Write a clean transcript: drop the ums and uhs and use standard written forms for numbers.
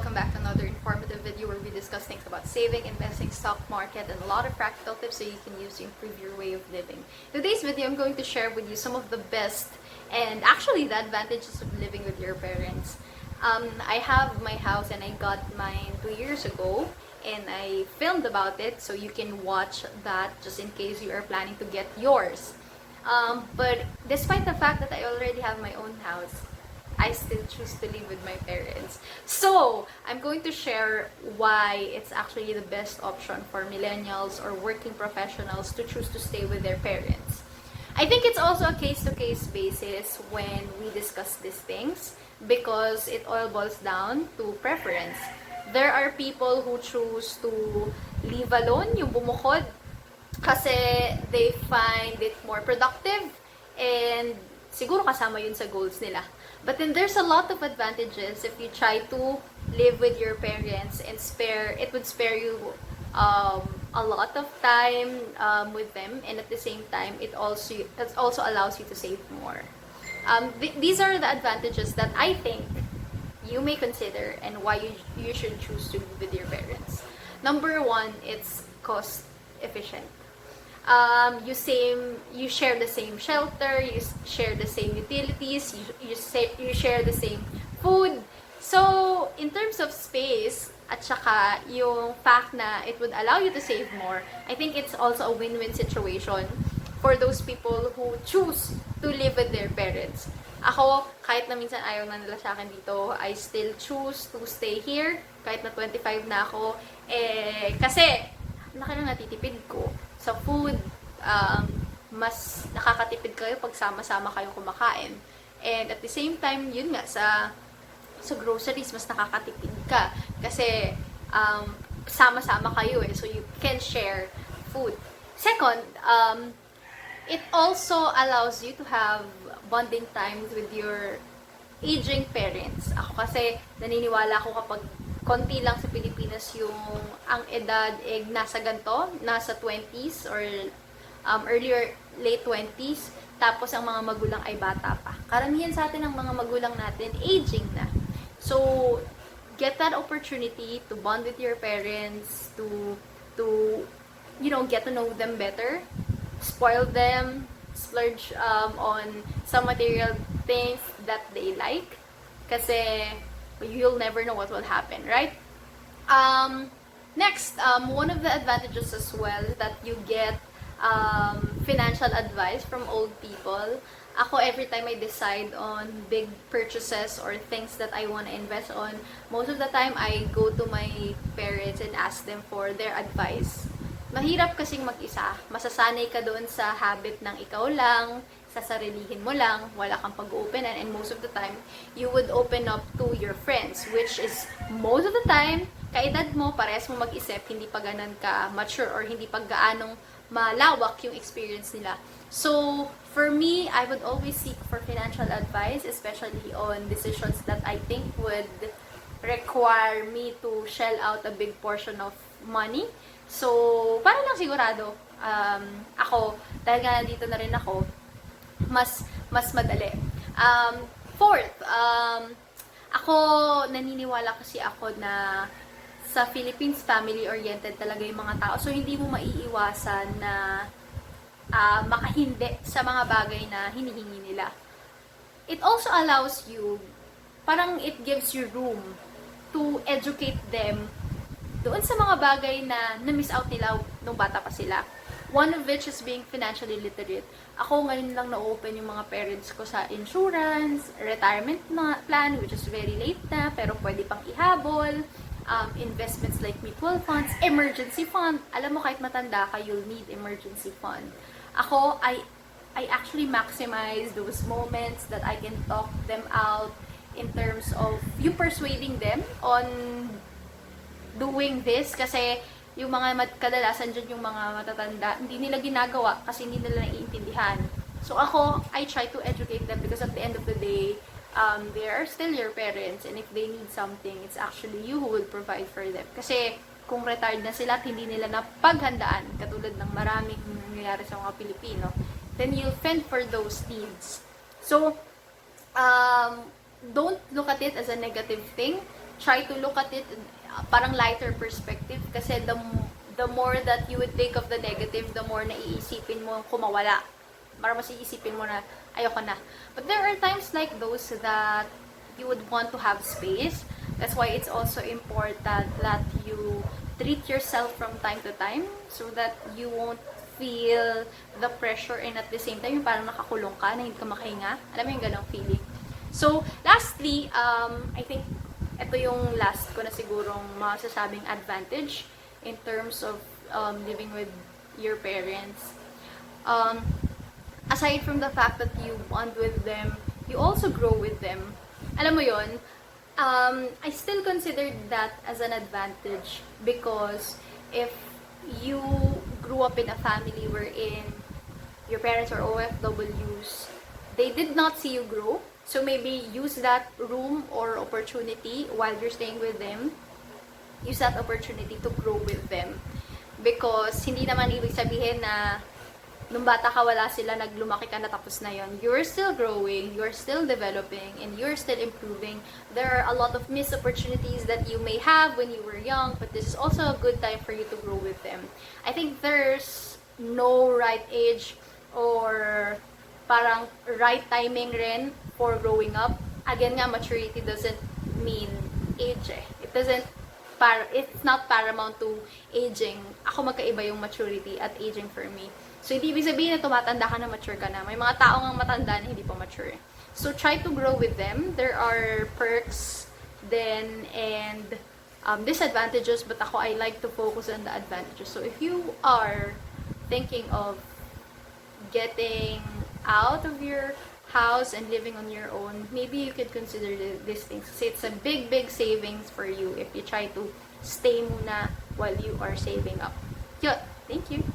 welcome back to another informative video where we discuss things about saving, investing, stock market, and a lot of practical tips so you can use to improve your way of living. In today's video, I'm going to share with you some of the best and actually the advantages of living with your parents. I have my house and I got mine 2 years ago and I filmed about it so you can watch that just in case you are planning to get yours. But despite the fact that I already have my own house, I still choose to live with my parents. So, I'm going to share why it's actually the best option for millennials or working professionals to choose to stay with their parents. I think it's also a case-to-case basis when we discuss these things because it all boils down to preference. There are people who choose to live alone, yung bumukod, kasi they find it more productive and siguro kasama yun sa goals nila. But then there's a lot of advantages if you try to live with your parents and it would spare you a lot of time with them, and at the same time it also allows you to save more. These are the advantages that I think you may consider and why you should choose to live with your parents. Number one, it's cost efficient. You share the same shelter, you share the same utilities, you share the same food. So, in terms of space, at saka yung fact na it would allow you to save more, I think it's also a win-win situation for those people who choose to live with their parents. Ako, kahit na minsan ayaw na nila sa akin dito, I still choose to stay here, kahit na 25 na ako, kasi laki na natitipid ko sa food. Mas nakakatipid kayo pag sama-sama kayong kumakain. And at the same time, yun nga, sa groceries, mas nakakatipid ka. Kasi, sama-sama kayo so you can share food. Second, it also allows you to have bonding times with your aging parents. Ako kasi, naniniwala ako kapag konti lang sa Pilipinas yung ang edad nasa ganito, nasa 20s or earlier late 20s, tapos ang mga magulang ay bata pa. Karamihan sa atin ang mga magulang natin aging na. So, get that opportunity to bond with your parents, to get to know them better, spoil them, splurge on some material things that they like. Kasi you'll never know what will happen, right? Next, one of the advantages as well is that you get financial advice from old people. Ako, every time I decide on big purchases or things that I want to invest on, most of the time I go to my parents and ask them for their advice. Mahirap kasing mag-isa. Masasanay ka doon sa habit ng ikaw lang, sasarilihin mo lang, wala kang pag-openan, and most of the time, you would open up to your friends, which is, most of the time, kaedad mo, parehas mo mag-isip, hindi pa ganon ka mature, or hindi pa gaanong malawak yung experience nila. So, for me, I would always seek for financial advice, especially on decisions that I think would require me to shell out a big portion of money. So, para lang sigurado, ako, dahil nga nandito na rin ako, mas madali. Fourth, ako, naniniwala kasi ako na sa Philippines, family-oriented talaga yung mga tao. So, hindi mo maiiwasan na makahindi sa mga bagay na hinihingi nila. It also allows you, parang it gives you room to educate them doon sa mga bagay na na-miss out nila nung bata pa sila. One of which is being financially literate. Ako ngayon lang na-open yung mga parents ko sa insurance, retirement plan, which is very late na, pero pwede pang ihabol, investments like mutual funds, emergency fund. Alam mo, kahit matanda ka, you'll need emergency fund. Ako, I actually maximize those moments that I can talk them out in terms of you persuading them on doing this, kasi yung mga kadalasan dyan yung mga matatanda, hindi nila ginagawa kasi hindi nila naiintindihan. So ako, I try to educate them because at the end of the day, they are still your parents, and if they need something, it's actually you who will provide for them. Kasi kung retired na sila at hindi nila napaghandaan, katulad ng maraming nangyayari sa mga Pilipino, then you'll fend for those needs. So, don't look at it as a negative thing. try to look at it parang lighter perspective kasi the more that you would think of the negative, the more na iisipin mo kumawala. Para mas iisipin mo na ayoko na. But there are times like those that you would want to have space. That's why it's also important that you treat yourself from time to time so that you won't feel the pressure and at the same time yung parang nakakulong ka na hindi ka makahinga. Alam mo yung ganong feeling. So, lastly, I think ito yung last ko na sigurong masasabing advantage in terms of living with your parents. Aside from the fact that you bond with them, you also grow with them. Alam mo yon, I still consider that as an advantage because if you grew up in a family wherein your parents are OFWs, they did not see you grow. So maybe use that room or opportunity while you're staying with them. Use that opportunity to grow with them. Because hindi naman ibig sabihin na nung bata ka wala sila, naglumaki ka na tapos na yon. You're still growing, you're still developing, and you're still improving. There are a lot of missed opportunities that you may have when you were young, but this is also a good time for you to grow with them. I think there's no right age or parang right timing rin for growing up. Again nga, maturity doesn't mean age eh. It's not paramount to aging. Ako magkaiba yung maturity at aging for me. So, hindi ibig sabihin na tumatanda ka na, mature ka na. May mga tao ngang matanda na hindi pa mature. So, try to grow with them. There are perks then and disadvantages, but ako, I like to focus on the advantages. So, if you are thinking of getting out of your house and living on your own, maybe you could consider these things. Kasi it's a big, big savings for you if you try to stay muna while you are saving up. Yun. Thank you.